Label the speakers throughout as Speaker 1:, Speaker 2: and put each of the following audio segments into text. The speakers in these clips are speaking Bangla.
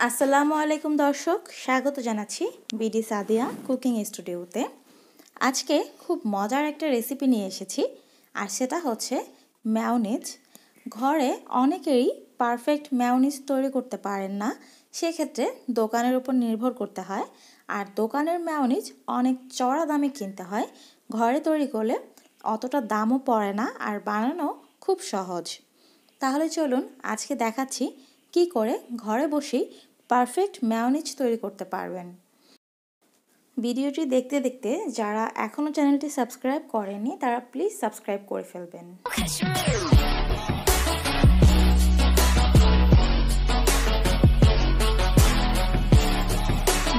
Speaker 1: আসসালামু আলাইকুম দর্শক, স্বাগত জানাচ্ছি বিডি সাদিয়া কুকিং স্টুডিওতে। আজকে খুব মজার একটা রেসিপি নিয়ে এসেছি, আর সেটা হচ্ছে মেয়োনিজ। ঘরে অনেকেরই পারফেক্ট মেয়োনিজ তৈরি করতে পারেন না, সেক্ষেত্রে দোকানের উপর নির্ভর করতে হয়। আর দোকানের মেয়োনিজ অনেক চড়া দামে কিনতে হয়, ঘরে তৈরি করলে অতটা দামও পড়ে না আর বানানো খুব সহজ। তাহলে চলুন আজকে দেখাচ্ছি কি করে ঘরে বসেই পারফেক্ট মেয়োনিজ তৈরি করতে পারবেন। ভিডিওটি দেখতে দেখতে যারা এখনও চ্যানেলটি সাবস্ক্রাইব করেনি তারা প্লিজ সাবস্ক্রাইব করে ফেলবেন।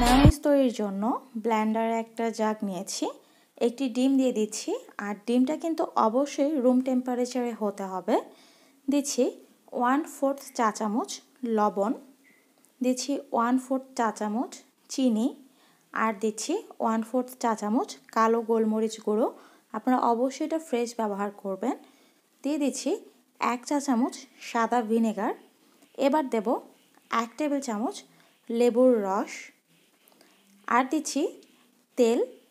Speaker 1: মেয়োনিজ তৈরির জন্য ব্লেন্ডারে একটা জাগ নিয়েছি, একটি ডিম দিয়ে দিচ্ছি, আর ডিমটা কিন্তু অবশ্যই রুম টেম্পারেচারে হতে হবে। দিচ্ছি 1/4 চা চামচ লবণ, দিচ্ছি 1/4 চা চামচ চিনি, আর দিচ্ছি 1/4 চা চামচ কালো গোলমরিচ গুঁড়ো। আপনারা অবশ্যই এটা ফ্রেশ ব্যবহার করবেন। দিয়ে দিচ্ছি 1 চা চামচ সাদা ভিনেগার। এবার দেব 1 টেবিল চামচ লেবুর রস, আর দিচ্ছি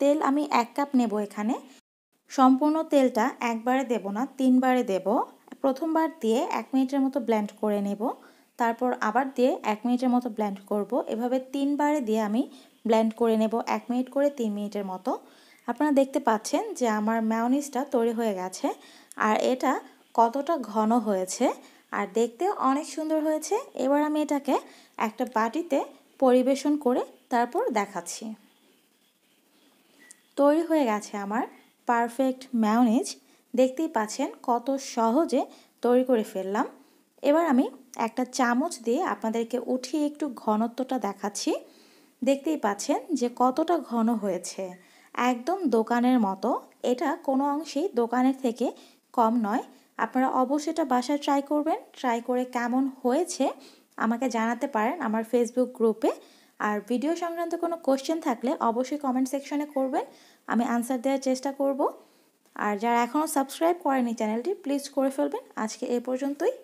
Speaker 1: তেল আমি 1 কাপ নেব এখানে। সম্পূর্ণ তেলটা একবারে দেব না, 3 বারে দেব। প্রথমবার দিয়ে 1 মিনিটের মতো ব্লেন্ড করে নেব, তারপর আবার দিয়ে 1 মিনিটের মতো ব্লেন্ড করব। এভাবে 3 বারে দিয়ে আমি ব্লেন্ড করে নেব 1 মিনিট করে 3 মিনিটের মতো। আপনারা দেখতে পাচ্ছেন যে আমার মেয়োনিজটা তৈরি হয়ে গেছে, আর এটা কতটা ঘন হয়েছে আর দেখতেও অনেক সুন্দর হয়েছে। এবার আমি এটাকে একটা বাটিতে পরিবেশন করে তারপর দেখাচ্ছি। তৈরি হয়ে গেছে আমার পারফেক্ট মেয়োনিজ। দেখতেই পাচ্ছেন কত সহজে তৈরি করে ফেললাম। এবার আমি একটা চামচ দিয়ে আপনাদেরকে উঠিয়ে একটু ঘনত্বটা দেখাচ্ছি। দেখতেই পাচ্ছেন যে কতটা ঘন হয়েছে, একদম দোকানের মতো। এটা কোনো অংশেই দোকানের থেকে কম নয়। আপনারা অবশ্যই এটা বাসায় ট্রাই করবেন। ট্রাই করে কেমন হয়েছে আমাকে জানাতে পারেন আমার ফেসবুক গ্রুপে। আর ভিডিও সংক্রান্ত কোনো কোশ্চেন থাকলে অবশ্যই কমেন্ট সেকশনে করবেন, আমি আনসার দেওয়ার চেষ্টা করব। আর যারা এখনও সাবস্ক্রাইব করেনি চ্যানেলটি প্লিজ করে ফেলবেন। আজকে এ পর্যন্তই।